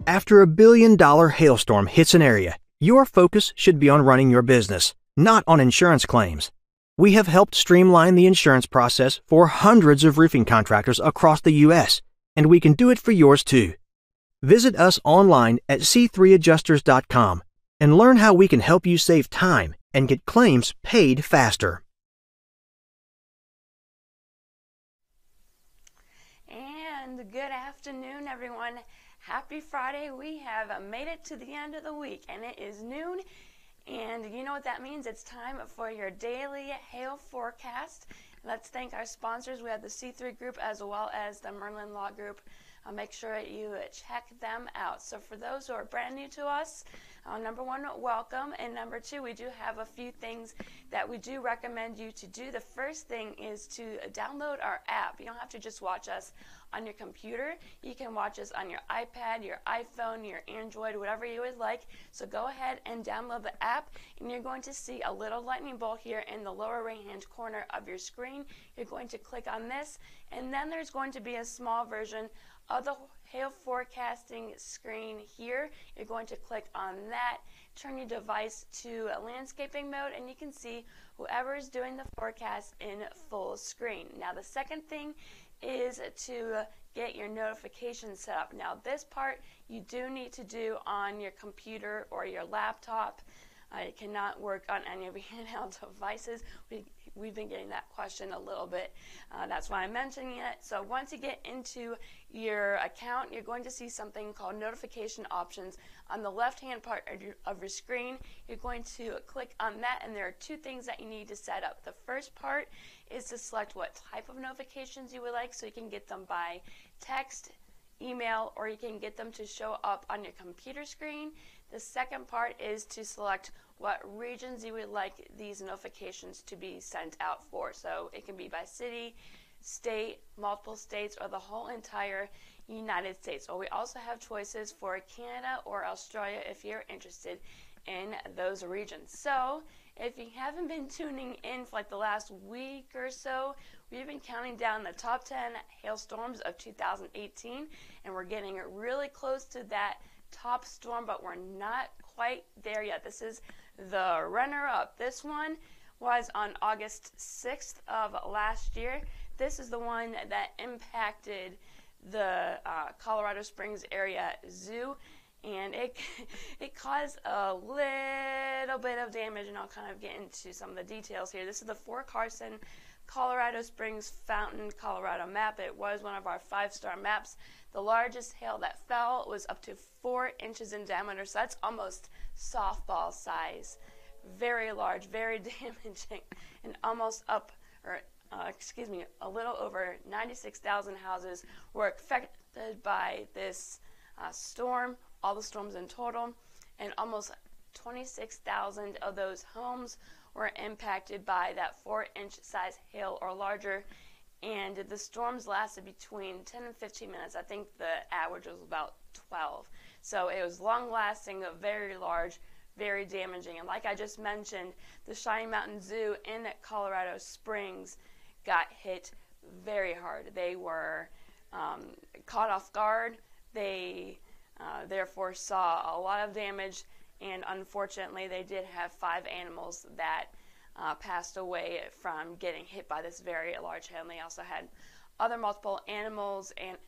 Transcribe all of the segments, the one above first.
After $1 billion hailstorm hits an area, your focus should be on running your business, not on insurance claims. We have helped streamline the insurance process for hundreds of roofing contractors across the U.S., and we can do it for yours too. Visit us online at c3adjusters.com and learn how we can help you save time and get claims paid faster. And good afternoon, everyone. Happy Friday. We have made it to the end of the week, and it is noon. And you know what that means? It's time for your daily hail forecast. Let's thank our sponsors. We have the C3 Group as well as the Merlin Law Group. Make sure you check them out. So for those who are brand new to us, number one, welcome. And number two, we do have a few things that we do recommend you to do. The first thing is to download our app. You don't have to just watch us on your computer. You can watch us on your iPad, your iPhone, your Android, whatever you would like. So go ahead and download the app, and you're going to see a little lightning bolt here in the lower right-hand corner of your screen. You're going to click on this, and then there's going to be a small version of the hail forecasting screen here. You're going to click on that, turn your device to landscaping mode, and you can see whoever is doing the forecast in full screen. Now the second thing is to get your notifications set up. Now this part you do need to do on your computer or your laptop. It cannot work on any of your handheld devices. We've been getting that question a little bit. That's why I'm mentioning it. So once you get into your account, you're going to see something called notification options on the left-hand part of your screen. You're going to click on that, and there are two things that you need to set up. The first part is to select what type of notifications you would like, so you can get them by text, email, or you can get them to show up on your computer screen. The second part is to select what regions you would like these notifications to be sent out for. So it can be by city, state, multiple states, or the whole entire United States. Or we also have choices for Canada or Australia if you're interested in those regions. So if you haven't been tuning in for like the last week or so, we've been counting down the top 10 hailstorms of 2018, and we're getting really close to that top storm, but we're not quite there yet. This is the runner-up. This one was on August 6th of last year. This is the one that impacted the Colorado Springs area zoo, and it caused a little bit of damage, and I'll kind of get into some of the details here. This is the Fort Carson, Colorado Springs, Fountain, Colorado map. It was one of our 5-star maps. The largest hail that fell was up to 4 inches in diameter, so that's almost softball size. Very large, very damaging, and almost a little over 96,000 houses were affected by this storm, all the storms in total, and almost 26,000 of those homes were impacted by that 4-inch size hail or larger. And the storms lasted between 10 and 15 minutes. I think the average was about 12. So it was long-lasting, very large, very damaging. And like I just mentioned, the Shiny Mountain Zoo in Colorado Springs got hit very hard. They were caught off guard. They therefore saw a lot of damage, and unfortunately they did have 5 animals that passed away from getting hit by this very large hail. And they also had other multiple animals and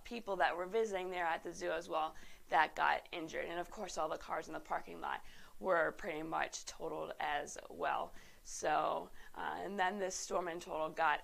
people that were visiting there at the zoo as well that got injured. And of course all the cars in the parking lot were pretty much totaled as well. So and then this storm in total got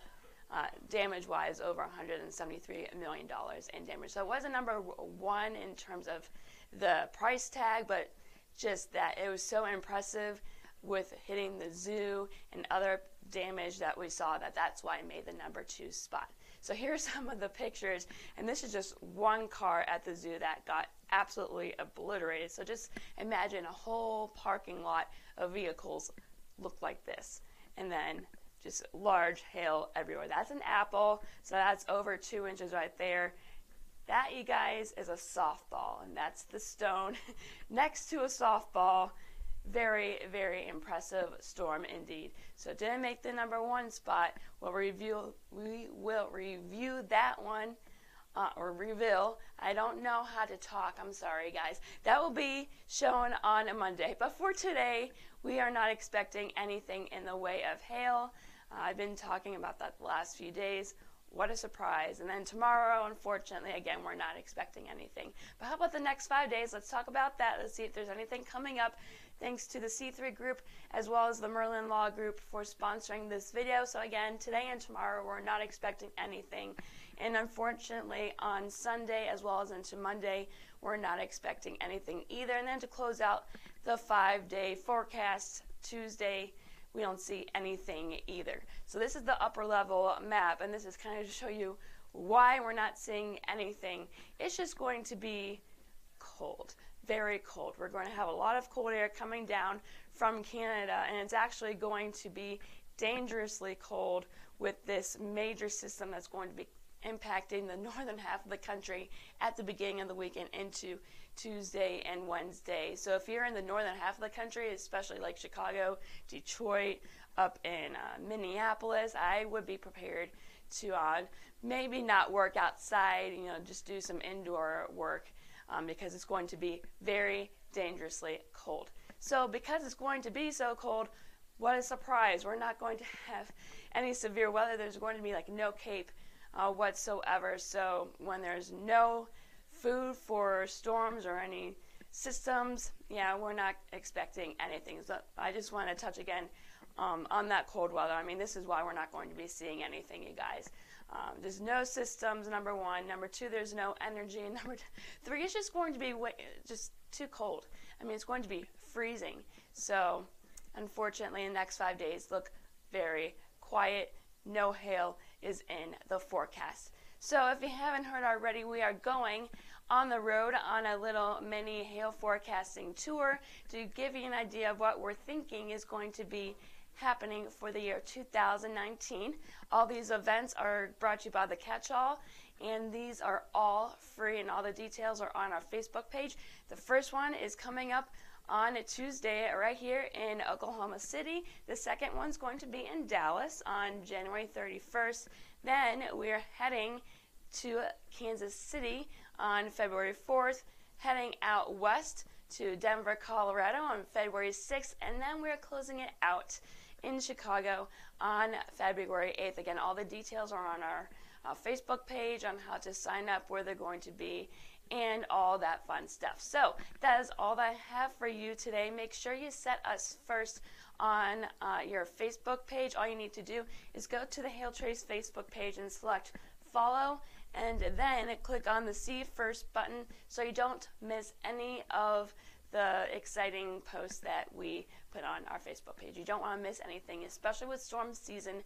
damage-wise over $173 million in damage. So it wasn't number one in terms of the price tag, but just that it was so impressive with hitting the zoo and other damage that we saw that's why it made the number 2 spot. So here's some of the pictures, and this is just one car at the zoo that got absolutely obliterated. So just imagine a whole parking lot of vehicles look like this, and then just large hail everywhere. That's an apple, so that's over 2 inches right there. That, you guys, is a softball, and that's the stone next to a softball. Very, very impressive storm indeed. So it didn't make the number 1 spot. We will review that one or reveal. I don't know how to talk. I'm sorry, guys. That will be shown on a Monday. But for today, we are not expecting anything in the way of hail. I've been talking about that the last few days. What a surprise. And then tomorrow, unfortunately, again, we're not expecting anything. But how about the next 5 days? Let's talk about that. Let's see if there's anything coming up. Thanks to the C3 group as well as the Merlin Law group for sponsoring this video. So again, today and tomorrow, we're not expecting anything. And unfortunately, on Sunday as well as into Monday, we're not expecting anything either. And then to close out the 5-day forecast, Tuesday, we don't see anything either. So this is the upper level map, and this is kind of to show you why we're not seeing anything. It's just going to be cold, very cold. We're going to have a lot of cold air coming down from Canada, and it's actually going to be dangerously cold with this major system that's going to be impacting the northern half of the country at the beginning of the weekend into Tuesday and Wednesday. So if you're in the northern half of the country, especially like Chicago, Detroit, up in Minneapolis, I would be prepared to maybe not work outside, just do some indoor work because it's going to be very dangerously cold. So because it's going to be so cold, what a surprise. We're not going to have any severe weather. There's going to be like no cape whatsoever. So when there's no food for storms or any systems, we're not expecting anything. So I just want to touch again on that cold weather. I mean, this is why we're not going to be seeing anything, you guys. There's no systems, number one. Number two, there's no energy. And number three, it's just going to be just too cold. I mean, it's going to be freezing. So unfortunately, the next 5 days look very quiet. No hail is in the forecast. So if you haven't heard already, we are going on the road on a little mini hail forecasting tour to give you an idea of what we're thinking is going to be happening for the year 2019. All these events are brought to you by The Catch-All, and these are all free, and all the details are on our Facebook page. The first one is coming up on a Tuesday right here in Oklahoma City. The second one's going to be in Dallas on January 31st. Then we're heading to Kansas City on February 4th, heading out west to Denver, Colorado on February 6th, and then we're closing it out in Chicago on February 8th. Again, all the details are on our Facebook page on how to sign up, where they're going to be, and all that fun stuff. So that is all that I have for you today. Make sure you set us first on your Facebook page. All you need to do is go to the Hail Trace Facebook page and select follow, and then click on the See First button so you don't miss any of the exciting posts that we put on our Facebook page. You don't want to miss anything, especially with storm season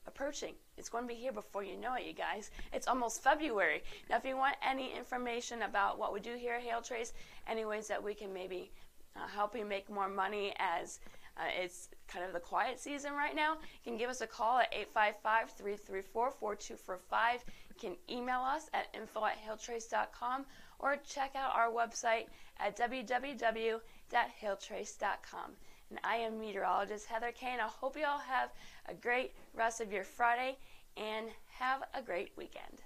approaching. It's going to be here before you know it, you guys. It's almost February. Now, if you want any information about what we do here at Hail Trace, any ways that we can maybe help you make more money as it's kind of the quiet season right now, you can give us a call at 855-334-4245. You can email us at info@hailtrace.com or check out our website at www.hailtrace.com. And I am meteorologist Heather Kane. I hope you all have a great rest of your Friday and have a great weekend.